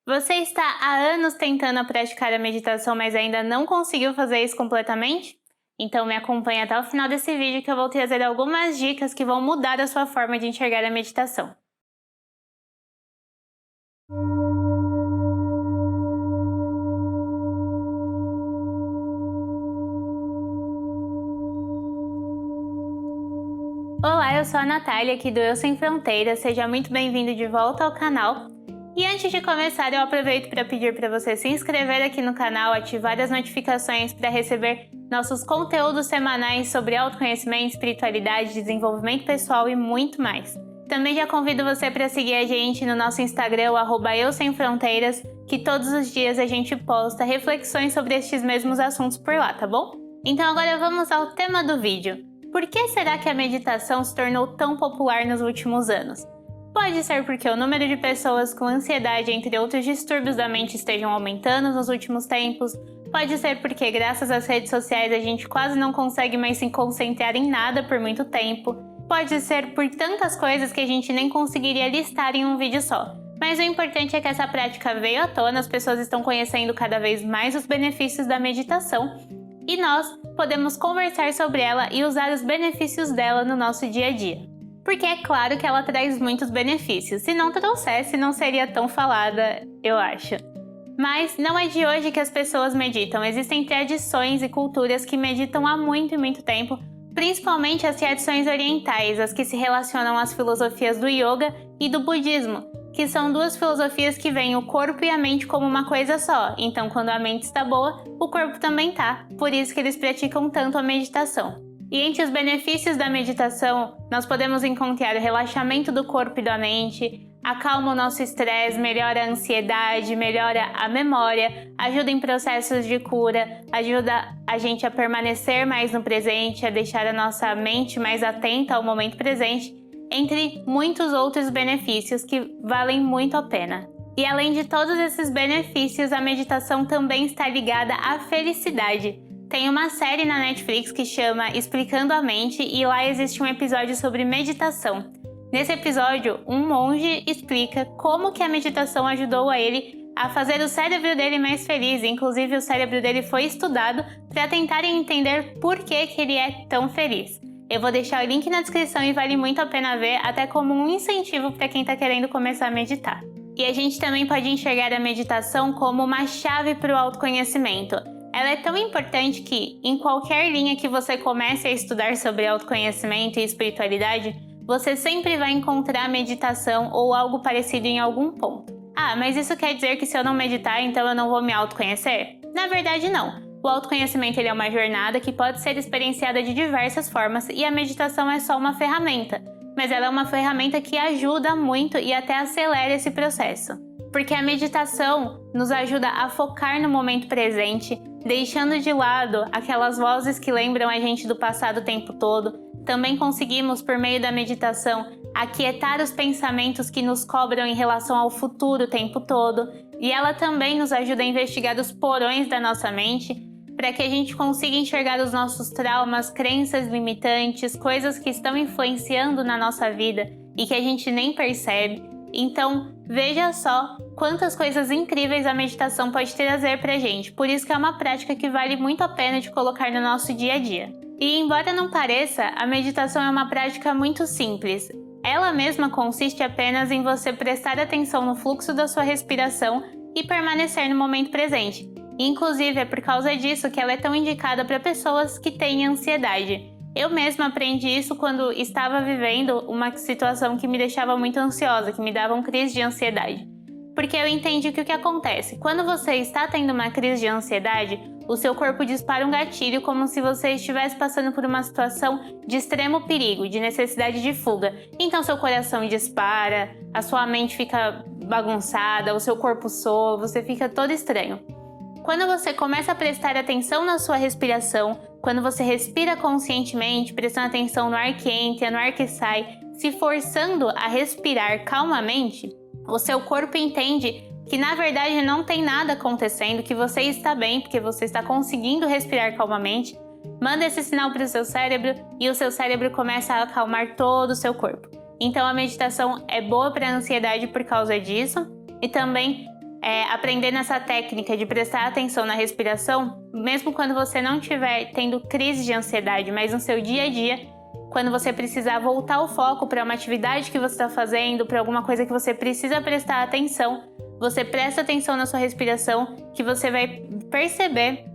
Você está há anos tentando praticar a meditação, mas ainda não conseguiu fazer isso completamente? Então me acompanhe até o final desse vídeo que eu vou trazer algumas dicas que vão mudar a sua forma de enxergar a meditação. Olá, eu sou a Natália aqui do Eu Sem Fronteiras, seja muito bem-vindo de volta ao canal. E antes de começar, eu aproveito para pedir para você se inscrever aqui no canal, ativar as notificações para receber nossos conteúdos semanais sobre autoconhecimento, espiritualidade, desenvolvimento pessoal e muito mais. Também já convido você para seguir a gente no nosso Instagram, @eusemfronteiras, que todos os dias a gente posta reflexões sobre estes mesmos assuntos por lá, tá bom? Então agora vamos ao tema do vídeo. Por que será que a meditação se tornou tão popular nos últimos anos? Pode ser porque o número de pessoas com ansiedade, entre outros distúrbios da mente, estejam aumentando nos últimos tempos. Pode ser porque, graças às redes sociais, a gente quase não consegue mais se concentrar em nada por muito tempo. Pode ser por tantas coisas que a gente nem conseguiria listar em um vídeo só. Mas o importante é que essa prática veio à tona, as pessoas estão conhecendo cada vez mais os benefícios da meditação e nós podemos conversar sobre ela e usar os benefícios dela no nosso dia a dia. Porque é claro que ela traz muitos benefícios. Se não trouxesse, não seria tão falada, eu acho. Mas não é de hoje que as pessoas meditam. Existem tradições e culturas que meditam há muito e muito tempo, principalmente as tradições orientais, as que se relacionam às filosofias do yoga e do budismo, que são duas filosofias que veem o corpo e a mente como uma coisa só. Então, quando a mente está boa, o corpo também tá. Por isso que eles praticam tanto a meditação. E entre os benefícios da meditação, nós podemos encontrar o relaxamento do corpo e da mente, acalma o nosso estresse, melhora a ansiedade, melhora a memória, ajuda em processos de cura, ajuda a gente a permanecer mais no presente, a deixar a nossa mente mais atenta ao momento presente, entre muitos outros benefícios que valem muito a pena. E além de todos esses benefícios, a meditação também está ligada à felicidade. Tem uma série na Netflix que chama Explicando a Mente e lá existe um episódio sobre meditação. Nesse episódio, um monge explica como que a meditação ajudou a ele a fazer o cérebro dele mais feliz. Inclusive, o cérebro dele foi estudado para tentarem entender por que ele é tão feliz. Eu vou deixar o link na descrição e vale muito a pena ver, até como um incentivo para quem está querendo começar a meditar. E a gente também pode enxergar a meditação como uma chave para o autoconhecimento. Ela é tão importante que, em qualquer linha que você comece a estudar sobre autoconhecimento e espiritualidade, você sempre vai encontrar meditação ou algo parecido em algum ponto. Ah, mas isso quer dizer que se eu não meditar, então eu não vou me autoconhecer? Na verdade, não. O autoconhecimento ele é uma jornada que pode ser experienciada de diversas formas e a meditação é só uma ferramenta, mas ela é uma ferramenta que ajuda muito e até acelera esse processo. Porque a meditação nos ajuda a focar no momento presente, deixando de lado aquelas vozes que lembram a gente do passado o tempo todo. Também conseguimos, por meio da meditação, aquietar os pensamentos que nos cobram em relação ao futuro o tempo todo. E ela também nos ajuda a investigar os porões da nossa mente, para que a gente consiga enxergar os nossos traumas, crenças limitantes, coisas que estão influenciando na nossa vida e que a gente nem percebe. Então, veja só quantas coisas incríveis a meditação pode trazer pra gente. Por isso que é uma prática que vale muito a pena de colocar no nosso dia a dia. E embora não pareça, a meditação é uma prática muito simples. Ela mesma consiste apenas em você prestar atenção no fluxo da sua respiração e permanecer no momento presente. Inclusive, é por causa disso que ela é tão indicada para pessoas que têm ansiedade. Eu mesma aprendi isso quando estava vivendo uma situação que me deixava muito ansiosa, que me dava crise de ansiedade. Porque eu entendi que o que acontece? Quando você está tendo uma crise de ansiedade, o seu corpo dispara um gatilho como se você estivesse passando por uma situação de extremo perigo, de necessidade de fuga. Então seu coração dispara, a sua mente fica bagunçada, o seu corpo soa, você fica todo estranho. Quando você começa a prestar atenção na sua respiração, quando você respira conscientemente, prestando atenção no ar que entra, no ar que sai, se forçando a respirar calmamente, o seu corpo entende que na verdade não tem nada acontecendo, que você está bem porque você está conseguindo respirar calmamente, manda esse sinal para o seu cérebro e o seu cérebro começa a acalmar todo o seu corpo. Então a meditação é boa para a ansiedade por causa disso e também aprendendo essa técnica de prestar atenção na respiração, mesmo quando você não estiver tendo crise de ansiedade, mas no seu dia a dia, quando você precisar voltar o foco para uma atividade que você está fazendo, para alguma coisa que você precisa prestar atenção, você presta atenção na sua respiração, que você vai perceber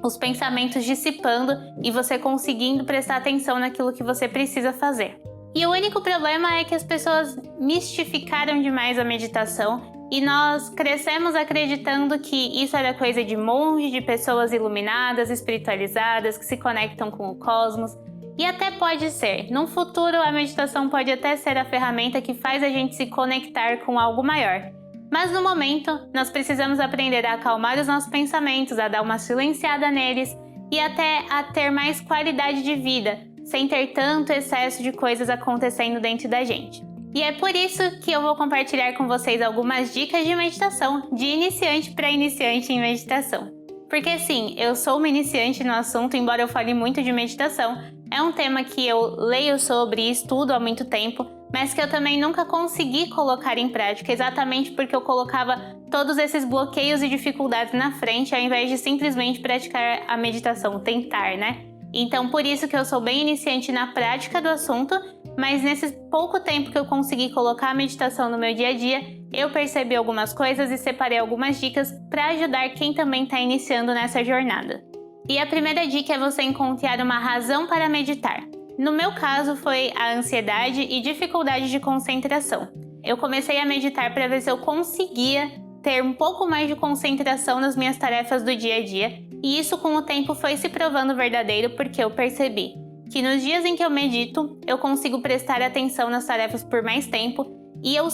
os pensamentos dissipando e você conseguindo prestar atenção naquilo que você precisa fazer. E o único problema é que as pessoas mistificaram demais a meditação e nós crescemos acreditando que isso era coisa de monge, de pessoas iluminadas, espiritualizadas, que se conectam com o cosmos. E até pode ser. Num futuro, a meditação pode até ser a ferramenta que faz a gente se conectar com algo maior. Mas no momento, nós precisamos aprender a acalmar os nossos pensamentos, a dar uma silenciada neles e até a ter mais qualidade de vida, sem ter tanto excesso de coisas acontecendo dentro da gente. E é por isso que eu vou compartilhar com vocês algumas dicas de meditação, de iniciante para iniciante em meditação. Porque sim, eu sou uma iniciante no assunto, embora eu fale muito de meditação. É um tema que eu leio sobre e estudo há muito tempo, mas que eu também nunca consegui colocar em prática, exatamente porque eu colocava todos esses bloqueios e dificuldades na frente, ao invés de simplesmente praticar a meditação, tentar, né? Então, por isso que eu sou bem iniciante na prática do assunto, mas nesse pouco tempo que eu consegui colocar a meditação no meu dia a dia, eu percebi algumas coisas e separei algumas dicas para ajudar quem também está iniciando nessa jornada. E a primeira dica é você encontrar uma razão para meditar. No meu caso, foi a ansiedade e dificuldade de concentração. Eu comecei a meditar para ver se eu conseguia ter um pouco mais de concentração nas minhas tarefas do dia a dia, e isso com o tempo foi se provando verdadeiro porque eu percebi que nos dias em que eu medito, eu consigo prestar atenção nas tarefas por mais tempo e eu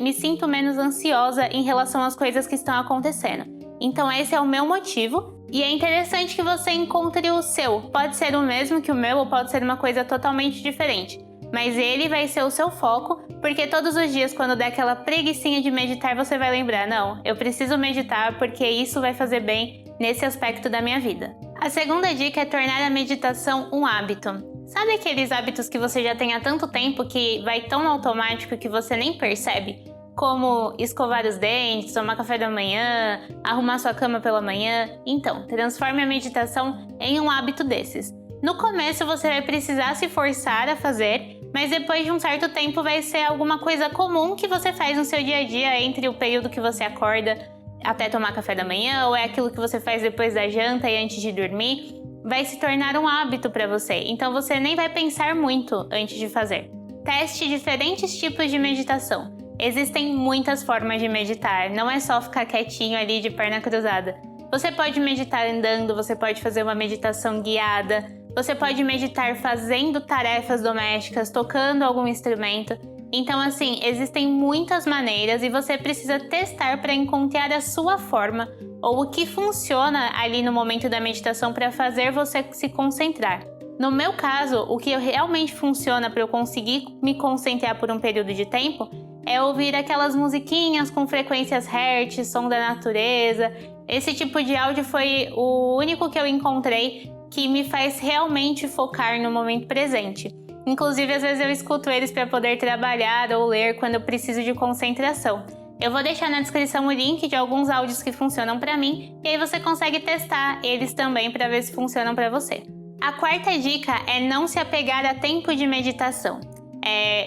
me sinto menos ansiosa em relação às coisas que estão acontecendo. Então esse é o meu motivo e é interessante que você encontre o seu. Pode ser o mesmo que o meu ou pode ser uma coisa totalmente diferente, mas ele vai ser o seu foco, porque todos os dias quando der aquela preguicinha de meditar, você vai lembrar, não, eu preciso meditar porque isso vai fazer bem nesse aspecto da minha vida. A segunda dica é tornar a meditação um hábito. Sabe aqueles hábitos que você já tem há tanto tempo que vai tão automático que você nem percebe? Como escovar os dentes, tomar café da manhã, arrumar sua cama pela manhã? Então, transforme a meditação em um hábito desses. No começo você vai precisar se forçar a fazer, mas depois de um certo tempo vai ser alguma coisa comum que você faz no seu dia a dia entre o período que você acorda até tomar café da manhã, ou é aquilo que você faz depois da janta e antes de dormir, vai se tornar um hábito para você. Então você nem vai pensar muito antes de fazer. Teste diferentes tipos de meditação. Existem muitas formas de meditar, não é só ficar quietinho ali de perna cruzada. Você pode meditar andando, você pode fazer uma meditação guiada, você pode meditar fazendo tarefas domésticas, tocando algum instrumento. Então, assim, existem muitas maneiras e você precisa testar para encontrar a sua forma ou o que funciona ali no momento da meditação para fazer você se concentrar. No meu caso, o que realmente funciona para eu conseguir me concentrar por um período de tempo é ouvir aquelas musiquinhas com frequências hertz, som da natureza. Esse tipo de áudio foi o único que eu encontrei que me faz realmente focar no momento presente. Inclusive, às vezes eu escuto eles para poder trabalhar ou ler quando eu preciso de concentração. Eu vou deixar na descrição o link de alguns áudios que funcionam para mim e aí você consegue testar eles também para ver se funcionam para você. A quarta dica é não se apegar a tempo de meditação.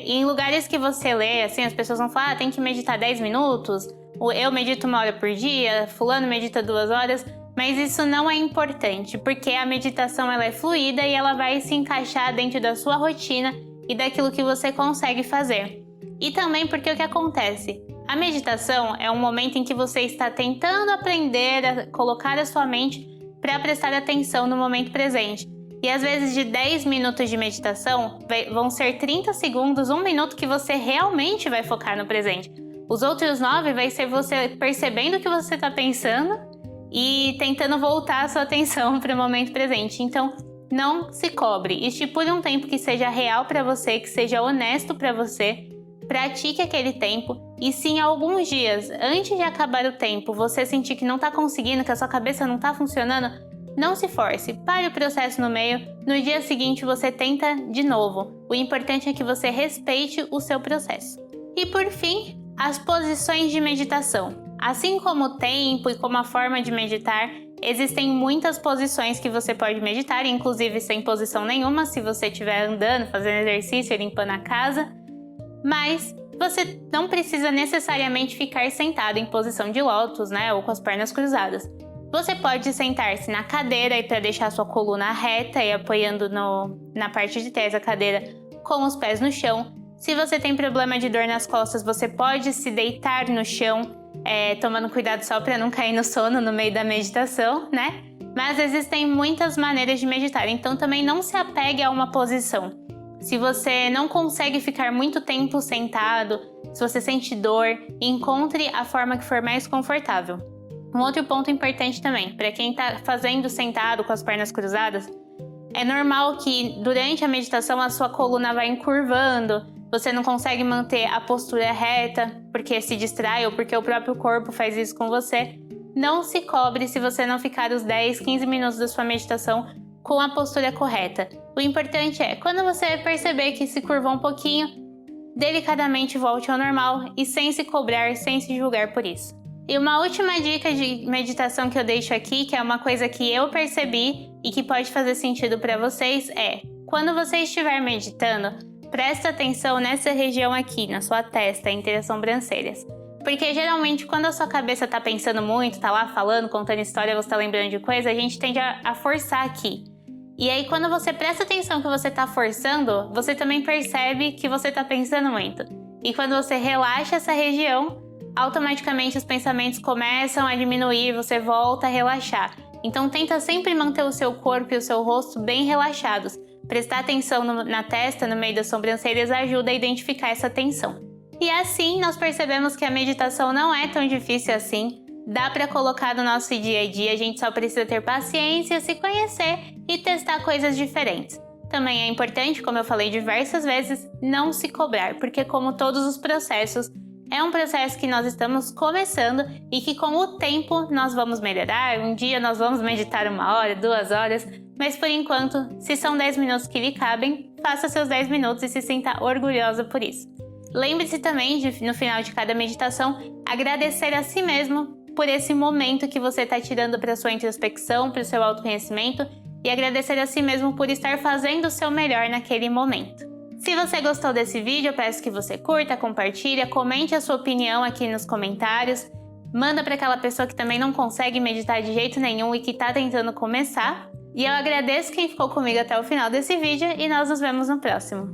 Em lugares que você lê, assim, as pessoas vão falar, tem que meditar 10 minutos, eu medito 1 hora por dia, fulano medita 2 horas, mas isso não é importante, porque a meditação ela é fluida e ela vai se encaixar dentro da sua rotina e daquilo que você consegue fazer. E também porque o que acontece? A meditação é um momento em que você está tentando aprender a colocar a sua mente para prestar atenção no momento presente. E às vezes de 10 minutos de meditação, vão ser 30 segundos, 1 minuto que você realmente vai focar no presente. Os outros 9 vai ser você percebendo o que você está pensando e tentando voltar a sua atenção para o momento presente. Então, não se cobre. Estipule um tempo que seja real para você, que seja honesto para você. Pratique aquele tempo e se em alguns dias, antes de acabar o tempo, você sentir que não está conseguindo, que a sua cabeça não está funcionando, não se force, pare o processo no meio, no dia seguinte você tenta de novo. O importante é que você respeite o seu processo. E por fim, as posições de meditação. Assim como o tempo e como a forma de meditar, existem muitas posições que você pode meditar, inclusive sem posição nenhuma, se você estiver andando, fazendo exercício, limpando a casa. Mas você não precisa necessariamente ficar sentado em posição de lótus, né, ou com as pernas cruzadas. Você pode sentar-se na cadeira para deixar a sua coluna reta e apoiando na parte de trás da cadeira com os pés no chão. Se você tem problema de dor nas costas, você pode se deitar no chão, tomando cuidado só para não cair no sono no meio da meditação, né? Mas existem muitas maneiras de meditar, então também não se apegue a uma posição. Se você não consegue ficar muito tempo sentado, se você sente dor, encontre a forma que for mais confortável. Um outro ponto importante também, para quem está fazendo sentado com as pernas cruzadas, é normal que durante a meditação a sua coluna vai encurvando, você não consegue manter a postura reta porque se distrai ou porque o próprio corpo faz isso com você. Não se cobre se você não ficar os 10, 15 minutos da sua meditação com a postura correta. O importante é, quando você perceber que se curvou um pouquinho, delicadamente volte ao normal e sem se cobrar, sem se julgar por isso. E uma última dica de meditação que eu deixo aqui, que é uma coisa que eu percebi e que pode fazer sentido para vocês, é: quando você estiver meditando, presta atenção nessa região aqui, na sua testa, entre as sobrancelhas. Porque geralmente quando a sua cabeça tá pensando muito, tá lá falando, contando história, você tá lembrando de coisa, a gente tende a forçar aqui. E aí quando você presta atenção que você tá forçando, você também percebe que você tá pensando muito. E quando você relaxa essa região, automaticamente os pensamentos começam a diminuir, você volta a relaxar. Então tenta sempre manter o seu corpo e o seu rosto bem relaxados. Prestar atenção na testa, no meio das sobrancelhas, ajuda a identificar essa tensão. E assim nós percebemos que a meditação não é tão difícil assim. Dá para colocar no nosso dia a dia, a gente só precisa ter paciência, se conhecer e testar coisas diferentes. Também é importante, como eu falei diversas vezes, não se cobrar, porque como todos os processos, é um processo que nós estamos começando e que com o tempo nós vamos melhorar. Um dia nós vamos meditar 1 hora, 2 horas, mas por enquanto, se são 10 minutos que lhe cabem, faça seus 10 minutos e se sinta orgulhosa por isso. Lembre-se também de, no final de cada meditação, agradecer a si mesmo por esse momento que você está tirando para sua introspecção, para o seu autoconhecimento, e agradecer a si mesmo por estar fazendo o seu melhor naquele momento. Se você gostou desse vídeo, eu peço que você curta, compartilhe, comente a sua opinião aqui nos comentários, manda para aquela pessoa que também não consegue meditar de jeito nenhum e que está tentando começar. E eu agradeço quem ficou comigo até o final desse vídeo e nós nos vemos no próximo.